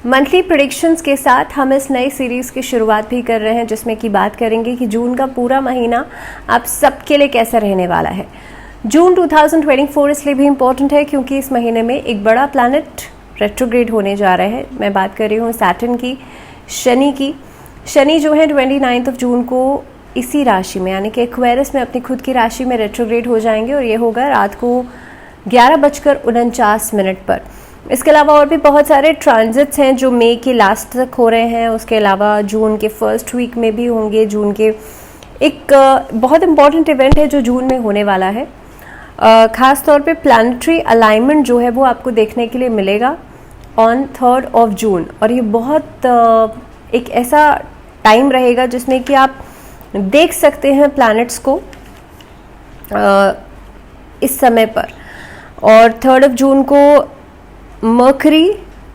Monthly predictions के साथ हम इस नई सीरीज़ की शुरुआत भी कर रहे हैं, जिसमें कि बात करेंगे कि जून का पूरा महीना आप सबके लिए कैसा रहने वाला है। जून 2024 इसलिए भी इम्पोर्टेंट है क्योंकि इस महीने में एक बड़ा प्लैनेट रेट्रोग्रेड होने जा रहा है। मैं बात कर रही हूँ सैटर्न की, शनि की। शनि जो है 29 जून को इसी राशि में यानी कि एक्वेरियस में अपनी खुद की राशि में रेट्रोग्रेड हो जाएंगे और ये होगा रात को 11:49 पर। इसके अलावा और भी बहुत सारे ट्रांजिट्स हैं जो मई के लास्ट तक हो रहे हैं। उसके अलावा जून के फर्स्ट वीक में भी होंगे। जून के एक बहुत इंपॉर्टेंट इवेंट है जो जून में होने वाला है। ख़ास तौर पे प्लैनेटरी अलाइनमेंट जो है वो आपको देखने के लिए मिलेगा ऑन 3 जून। और ये बहुत एक ऐसा टाइम रहेगा जिसमें कि आप देख सकते हैं प्लैनेट्स को इस समय पर। और 3 जून को mercury,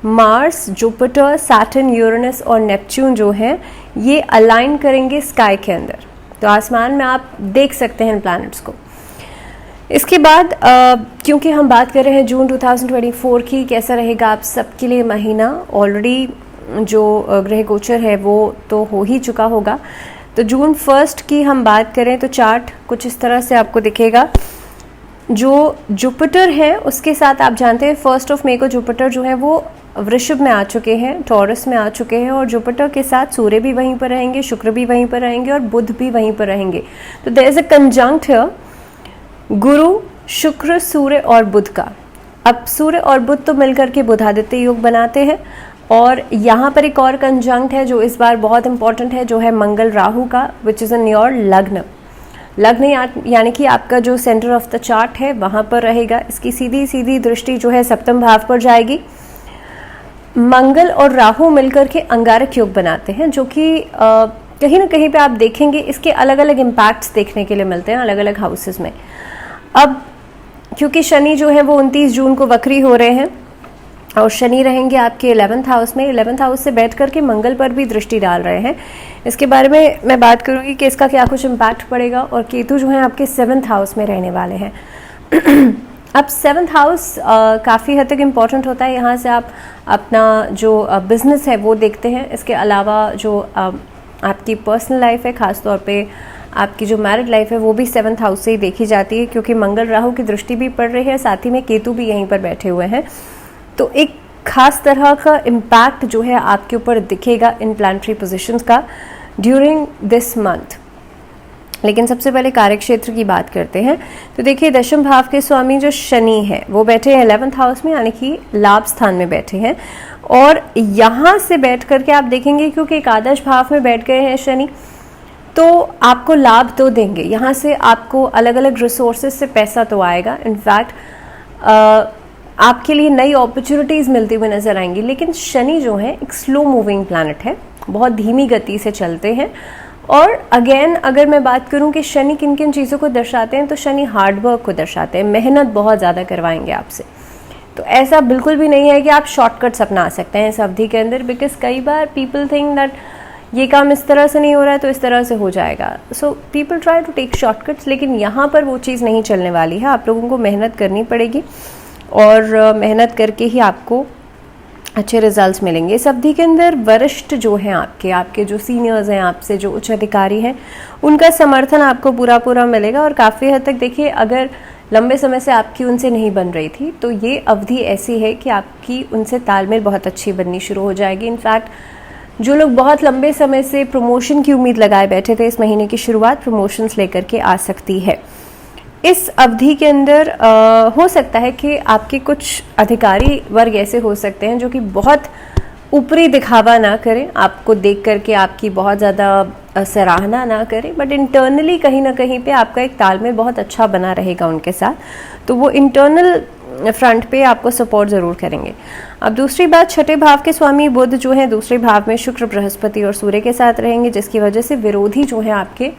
Mars, Jupiter, Saturn, Uranus और नेपच्यून जो हैं ये अलाइन करेंगे स्काई के अंदर, तो आसमान में आप देख सकते हैं इन प्लैनेट्स को। इसके बाद क्योंकि हम बात कर रहे हैं जून 2024 की, कैसा रहेगा आप सबके लिए महीना, ऑलरेडी जो ग्रह गोचर है वो तो हो ही चुका होगा। तो जून 1 की हम बात करें तो चार्ट कुछ इस तरह से आपको दिखेगा। जो जुपिटर है उसके साथ आप जानते हैं 1 मई को जुपिटर जो है वो वृषभ में आ चुके हैं, टॉरस में आ चुके हैं। और जुपिटर के साथ सूर्य भी वहीं पर रहेंगे, शुक्र भी वहीं पर रहेंगे और बुध भी वहीं पर रहेंगे। तो there is a conjunct here, Guru, Shukra, सूर्य और बुध का। अब सूर्य और बुध तो मिलकर के बुधादित्य योग बनाते हैं। और यहाँ पर एक और कंजंक्ट है जो इस बार बहुत इंपॉर्टेंट है, जो है मंगल राहु का, विच इज़ इन योर लग्न। लग्न यानी कि आपका जो सेंटर ऑफ द चार्ट है वहाँ पर रहेगा। इसकी सीधी सीधी दृष्टि जो है सप्तम भाव पर जाएगी। मंगल और राहु मिलकर के अंगारक योग बनाते हैं, जो कि कहीं ना कहीं पे आप देखेंगे इसके अलग अलग इम्पैक्ट्स देखने के लिए मिलते हैं अलग अलग हाउसेस में। अब क्योंकि शनि जो है वो 29 जून को वक्री हो रहे हैं और शनि रहेंगे आपके 11th हाउस में। 11th हाउस से बैठ करके मंगल पर भी दृष्टि डाल रहे हैं। इसके बारे में मैं बात करूंगी कि इसका क्या कुछ इम्पैक्ट पड़ेगा। और केतु जो है आपके 7th हाउस में रहने वाले हैं। अब 7th हाउस काफ़ी हद तक इम्पॉर्टेंट होता है। यहाँ से आप अपना जो बिजनेस है वो देखते हैं। इसके अलावा जो आपकी पर्सनल लाइफ है, ख़ासतौर पे आपकी जो मैरिड लाइफ है वो भी 7th हाउस से ही देखी जाती है, क्योंकि मंगल राहु की दृष्टि भी पड़ रही है, साथ ही में केतु भी यहीं पर बैठे हुए हैं। तो एक खास तरह का इम्पैक्ट जो है आपके ऊपर दिखेगा इन प्लैनेटरी पोजीशंस का ड्यूरिंग दिस मंथ। लेकिन सबसे पहले कार्य क्षेत्र की बात करते हैं। तो देखिए, दशम भाव के स्वामी जो शनि है वो बैठे हैं 11th हाउस में, यानी कि लाभ स्थान में बैठे हैं। और यहाँ से बैठ करके आप देखेंगे, क्योंकि एकादश भाव में बैठ गए हैं शनि, तो आपको लाभ तो देंगे। यहाँ से आपको अलग अलग रिसोर्सेज से पैसा तो आएगा। इनफैक्ट आपके लिए नई अपॉर्चुनिटीज़ मिलती हुई नजर आएंगी। लेकिन शनि जो है एक स्लो मूविंग प्लैनेट है, बहुत धीमी गति से चलते हैं। और अगेन अगर मैं बात करूं कि शनि किन किन चीज़ों को दर्शाते हैं, तो शनि हार्डवर्क को दर्शाते हैं, मेहनत बहुत ज़्यादा करवाएंगे आपसे। तो ऐसा बिल्कुल भी नहीं है कि आप शॉर्टकट्स अपना सकते हैं इस अवधि के अंदर, बिकॉज कई बार पीपल थिंक दैट ये काम इस तरह से नहीं हो रहा है तो इस तरह से हो जाएगा। So people try to take shortcuts, लेकिन यहाँ पर वो चीज़ नहीं चलने वाली है। आप लोगों को मेहनत करनी पड़ेगी और मेहनत करके ही आपको अच्छे रिजल्ट्स मिलेंगे। इस अवधि के अंदर वरिष्ठ जो हैं आपके जो सीनियर्स हैं, आपसे जो उच्च अधिकारी हैं, उनका समर्थन आपको पूरा मिलेगा। और काफ़ी हद तक देखिए, अगर लंबे समय से आपकी उनसे नहीं बन रही थी तो ये अवधि ऐसी है कि आपकी उनसे तालमेल बहुत अच्छी बननी शुरू हो जाएगी। इनफैक्ट जो लोग बहुत लंबे समय से प्रमोशन की उम्मीद लगाए बैठे थे, इस महीने की शुरुआत प्रमोशंस लेकर के आ सकती है। इस अवधि के अंदर हो सकता है कि आपके कुछ अधिकारी वर्ग ऐसे हो सकते हैं जो कि बहुत ऊपरी दिखावा ना करें, आपको देख करके आपकी बहुत ज़्यादा सराहना ना करें, बट इंटरनली कहीं ना कहीं पे आपका एक तालमेल बहुत अच्छा बना रहेगा उनके साथ। तो वो इंटरनल फ्रंट पे आपको सपोर्ट ज़रूर करेंगे। अब दूसरी बात, छठे भाव के स्वामी बुध जो है दूसरे भाव में शुक्र, बृहस्पति और सूर्य के साथ रहेंगे, जिसकी वजह से विरोधी जो है आपके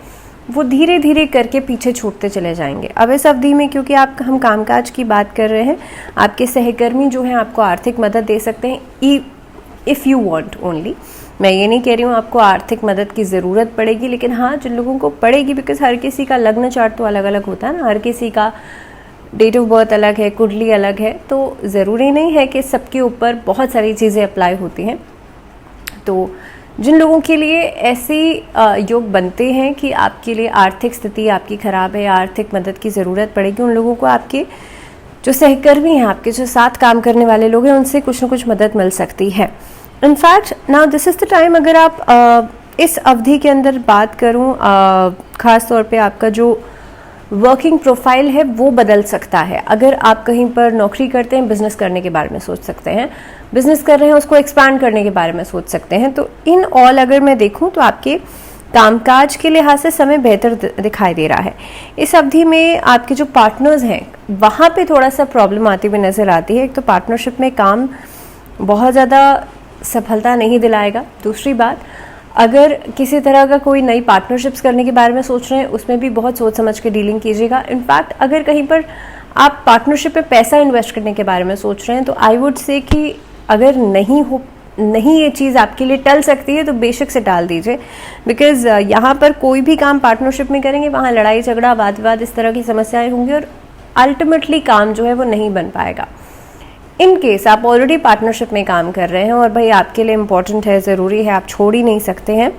वो धीरे धीरे करके पीछे छूटते चले जाएंगे। अब इस अवधि में क्योंकि हम कामकाज की बात कर रहे हैं, आपके सहकर्मी जो हैं आपको आर्थिक मदद दे सकते हैं, इफ़ यू वांट ओनली। मैं ये नहीं कह रही हूँ आपको आर्थिक मदद की ज़रूरत पड़ेगी, लेकिन हाँ, जिन लोगों को पड़ेगी, बिकॉज हर किसी का लग्न चार्ट तो अलग अलग होता है ना, हर किसी का डेट ऑफ बर्थ अलग है, कुंडली अलग है, तो ज़रूरी नहीं है कि सबके ऊपर बहुत सारी चीज़ें अप्लाई होती हैं। तो जिन लोगों के लिए ऐसे योग बनते हैं कि आपके लिए आर्थिक स्थिति आपकी ख़राब है, आर्थिक मदद की ज़रूरत पड़ेगी, उन लोगों को आपके जो सहकर्मी हैं, आपके जो साथ काम करने वाले लोग हैं, उनसे कुछ ना कुछ मदद मिल सकती है। In fact now this is the time, अगर आप इस अवधि के अंदर बात करूं, ख़ास तौर पे आपका जो वर्किंग प्रोफाइल है वो बदल सकता है। अगर आप कहीं पर नौकरी करते हैं, बिजनेस करने के बारे में सोच सकते हैं, बिजनेस कर रहे हैं उसको एक्सपांड करने के बारे में सोच सकते हैं। तो इन ऑल अगर मैं देखूं तो आपके कामकाज के लिहाज से समय बेहतर दिखाई दे रहा है। इस अवधि में आपके जो पार्टनर्स हैं वहाँ पे थोड़ा सा प्रॉब्लम आती हुई नज़र आती है। एक तो पार्टनरशिप में काम बहुत ज़्यादा सफलता नहीं दिलाएगा। दूसरी बात, अगर किसी तरह का कोई नई पार्टनरशिप्स करने के बारे में सोच रहे हैं, उसमें भी बहुत सोच समझ के डीलिंग कीजिएगा। इनफैक्ट अगर कहीं पर आप पार्टनरशिप में पैसा इन्वेस्ट करने के बारे में सोच रहे हैं, तो आई वुड से कि अगर नहीं ये चीज़ आपके लिए टल सकती है तो बेशक से टाल दीजिए। बिकॉज यहाँ पर कोई भी काम पार्टनरशिप में करेंगे, वहाँ लड़ाई झगड़ा, वाद विवाद, इस तरह की समस्याएं होंगी और अल्टीमेटली काम जो है वो नहीं बन पाएगा। इन केस आप ऑलरेडी पार्टनरशिप में काम कर रहे हैं और भाई आपके लिए इम्पोर्टेंट है, ज़रूरी है, आप छोड़ ही नहीं सकते हैं,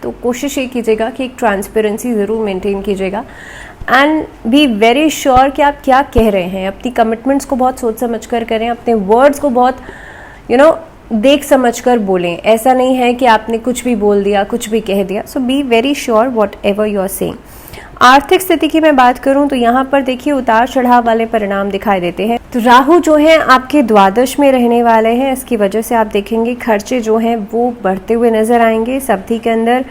तो कोशिश ये कीजिएगा कि एक ट्रांसपेरेंसी ज़रूर मेंटेन कीजिएगा एंड बी वेरी श्योर कि आप क्या कह रहे हैं। अपनी कमिटमेंट्स को बहुत सोच समझ कर करें, अपने वर्ड्स को बहुत देख समझ कर बोलें। ऐसा नहीं है कि आपने कुछ भी बोल दिया, कुछ भी कह दिया। So be very sure whatever you are saying. आर्थिक स्थिति की मैं बात करूं तो यहाँ पर देखिए उतार चढ़ाव वाले परिणाम दिखाई देते हैं। तो राहु जो है आपके द्वादश में रहने वाले हैं, इसकी वजह से आप देखेंगे खर्चे जो हैं वो बढ़ते हुए नजर आएंगे। इस अवधि के अंदर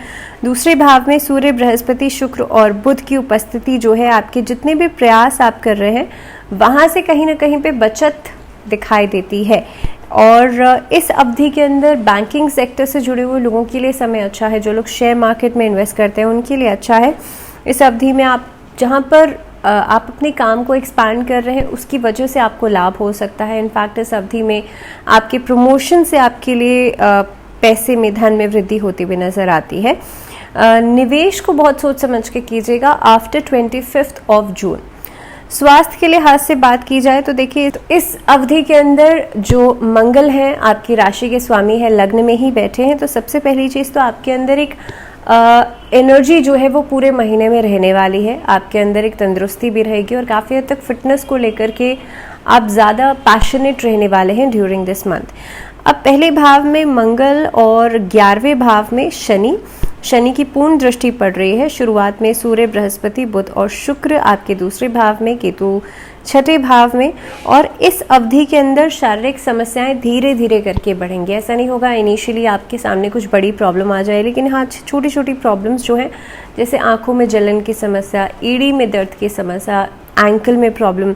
दूसरे भाव में सूर्य, बृहस्पति, शुक्र और बुध की उपस्थिति जो है आपके जितने भी प्रयास आप कर रहे हैं वहां से कहीं ना कहीं पे बचत दिखाई देती है। और इस अवधि के अंदर बैंकिंग सेक्टर से जुड़े हुए लोगों के लिए समय अच्छा है। जो लोग शेयर मार्केट में इन्वेस्ट करते हैं उनके लिए अच्छा है। इस अवधि में आप जहां पर आप अपने काम को एक्सपैंड कर रहे हैं उसकी वजह से आपको लाभ हो सकता है। इनफैक्ट इस अवधि में आपके प्रमोशन से आपके लिए पैसे में, धन में वृद्धि होती हुई नजर आती है। निवेश को बहुत सोच समझ के कीजिएगा आफ्टर 25 ऑफ जून। स्वास्थ्य के लिहाज से बात की जाए तो देखिए तो इस अवधि के अंदर जो मंगल हैं आपकी राशि के स्वामी है, लग्न में ही बैठे हैं। तो सबसे पहली चीज़ तो आपके अंदर एक एनर्जी जो है वो पूरे महीने में रहने वाली है। आपके अंदर एक तंदुरुस्ती भी रहेगी और काफ़ी हद तक फिटनेस को लेकर के आप ज़्यादा पैशनेट रहने वाले हैं ड्यूरिंग दिस मंथ। अब पहले भाव में मंगल और 11वें भाव में शनि की पूर्ण दृष्टि पड़ रही है। शुरुआत में सूर्य, बृहस्पति, बुध और शुक्र आपके दूसरे भाव में, केतु छठे भाव में। और इस अवधि के अंदर शारीरिक समस्याएं धीरे धीरे करके बढ़ेंगी। ऐसा नहीं होगा इनिशियली आपके सामने कुछ बड़ी प्रॉब्लम आ जाए, लेकिन हाँ छोटी छोटी प्रॉब्लम्स जो हैं जैसे आंखों में जलन की समस्या, एड़ी में दर्द की समस्या, एंकल में प्रॉब्लम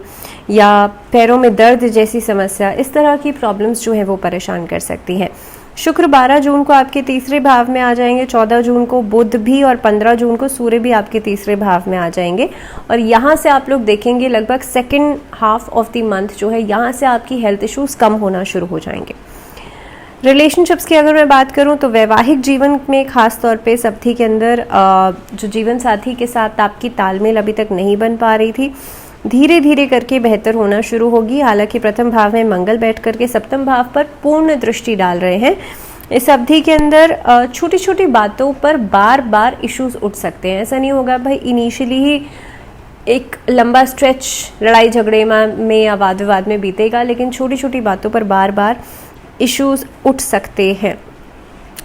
या पैरों में दर्द जैसी समस्या, इस तरह की प्रॉब्लम्स जो है वो परेशान कर सकती हैं। शुक्र 12 जून को आपके तीसरे भाव में आ जाएंगे, 14 जून को बुध भी और 15 जून को सूर्य भी आपके तीसरे भाव में आ जाएंगे। और यहाँ से आप लोग देखेंगे लगभग second half of the month जो है यहाँ से आपकी हेल्थ इश्यूज कम होना शुरू हो जाएंगे। रिलेशनशिप्स की अगर मैं बात करूं तो वैवाहिक जीवन में खास तौर पे इस अवधि के अंदर जो जीवन साथी के साथ आपकी तालमेल अभी तक नहीं बन पा रही थी, धीरे धीरे करके बेहतर होना शुरू होगी। हालांकि प्रथम भाव में मंगल बैठ करके सप्तम भाव पर पूर्ण दृष्टि डाल रहे हैं। इस अवधि के अंदर छोटी छोटी बातों पर बार बार इश्यूज उठ सकते हैं। ऐसा नहीं होगा भाई इनिशियली ही एक लंबा स्ट्रेच लड़ाई झगड़े में या वाद विवाद में बीतेगा, लेकिन छोटी छोटी बातों पर बार बार इश्यूज उठ सकते हैं।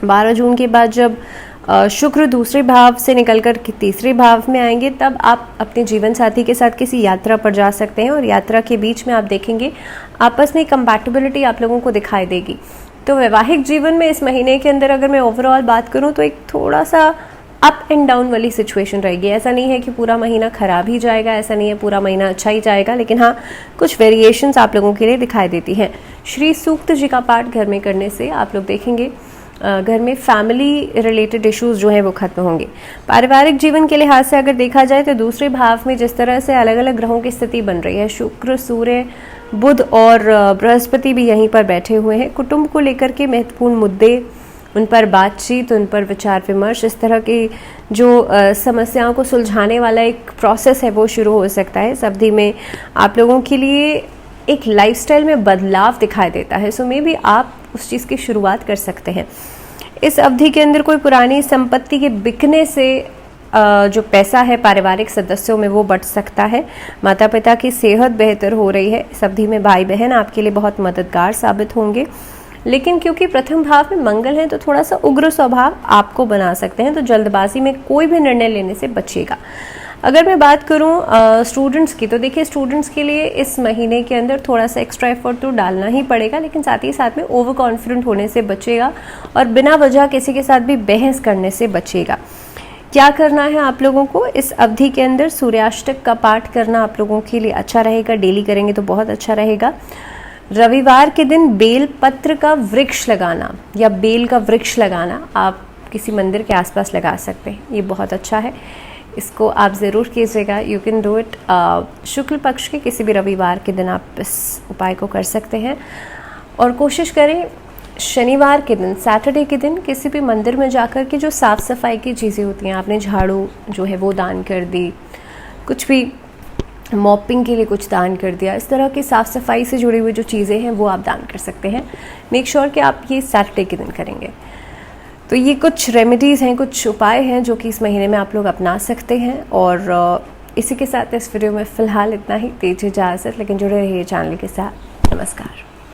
12 जून के बाद जब शुक्र दूसरे भाव से निकलकर तीसरे भाव में आएंगे तब आप अपने जीवन साथी के साथ किसी यात्रा पर जा सकते हैं और यात्रा के बीच में आप देखेंगे आपस में कंपैटिबिलिटी आप लोगों को दिखाई देगी। तो वैवाहिक जीवन में इस महीने के अंदर अगर मैं ओवरऑल बात करूं तो एक थोड़ा सा अप एंड डाउन वाली सिचुएशन रहेगी। ऐसा नहीं है कि पूरा महीना खराब ही जाएगा, ऐसा नहीं है पूरा महीना अच्छा ही जाएगा, लेकिन हाँ कुछ वेरिएशंस आप लोगों के लिए दिखाई देती हैं। श्री सूक्त जी का पाठ घर में करने से आप लोग देखेंगे घर में फैमिली रिलेटेड इश्यूज जो हैं वो खत्म होंगे। पारिवारिक जीवन के लिहाज से अगर देखा जाए तो दूसरे भाव में जिस तरह से अलग अलग ग्रहों की स्थिति बन रही है, शुक्र, सूर्य, बुध और बृहस्पति भी यहीं पर बैठे हुए हैं। कुटुंब को लेकर के महत्वपूर्ण मुद्दे उन पर बातचीत, उन पर विचार विमर्श, इस तरह की जो समस्याओं को सुलझाने वाला एक प्रोसेस है वो शुरू हो सकता है। इस अवधि में आप लोगों के लिए एक लाइफस्टाइल में बदलाव दिखाई देता है, सो मे बी आप उस चीज़ की शुरुआत कर सकते हैं। इस अवधि के अंदर कोई पुरानी संपत्ति के बिकने से जो पैसा है पारिवारिक सदस्यों में वो बढ़ सकता है। माता पिता की सेहत बेहतर हो रही है। इस अवधि में भाई बहन आपके लिए बहुत मददगार साबित होंगे, लेकिन क्योंकि प्रथम भाव में मंगल है तो थोड़ा सा उग्र स्वभाव आपको बना सकते हैं, तो जल्दबाजी में कोई भी निर्णय लेने से बचिएगा। अगर मैं बात करूं स्टूडेंट्स की, तो देखिए स्टूडेंट्स के लिए इस महीने के अंदर थोड़ा सा एक्स्ट्रा एफर्ट तो डालना ही पड़ेगा, लेकिन साथ ही साथ में ओवर कॉन्फिडेंट होने से बचेगा और बिना वजह किसी के साथ भी बहस करने से बचेगा। क्या करना है आप लोगों को इस अवधि के अंदर? सूर्याष्टक का पाठ करना आप लोगों के लिए अच्छा रहेगा, डेली करेंगे तो बहुत अच्छा रहेगा। रविवार के दिन बेल पत्र का वृक्ष लगाना या बेल का वृक्ष लगाना आप किसी मंदिर के आसपास लगा सकते हैं, ये बहुत अच्छा है, इसको आप ज़रूर कीजिएगा। You can do it. शुक्ल पक्ष के किसी भी रविवार के दिन आप इस उपाय को कर सकते हैं और कोशिश करें शनिवार के दिन, सैटरडे के दिन किसी भी मंदिर में जाकर के जो साफ़ सफाई की चीज़ें होती हैं, आपने झाड़ू जो है वो दान कर दी, कुछ भी मॉपिंग के लिए कुछ दान कर दिया, इस तरह की साफ़ सफाई से जुड़ी हुई जो चीज़ें हैं वो आप दान कर सकते हैं। मेक श्योर कि आप ये सैटरडे के दिन करेंगे। तो ये कुछ रेमेडीज़ हैं, कुछ उपाय हैं जो कि इस महीने में आप लोग अपना सकते हैं। और इसी के साथ इस वीडियो में फ़िलहाल इतना ही। दीजिए इजाज़त, लेकिन जुड़े रहिए चैनल के साथ। नमस्कार।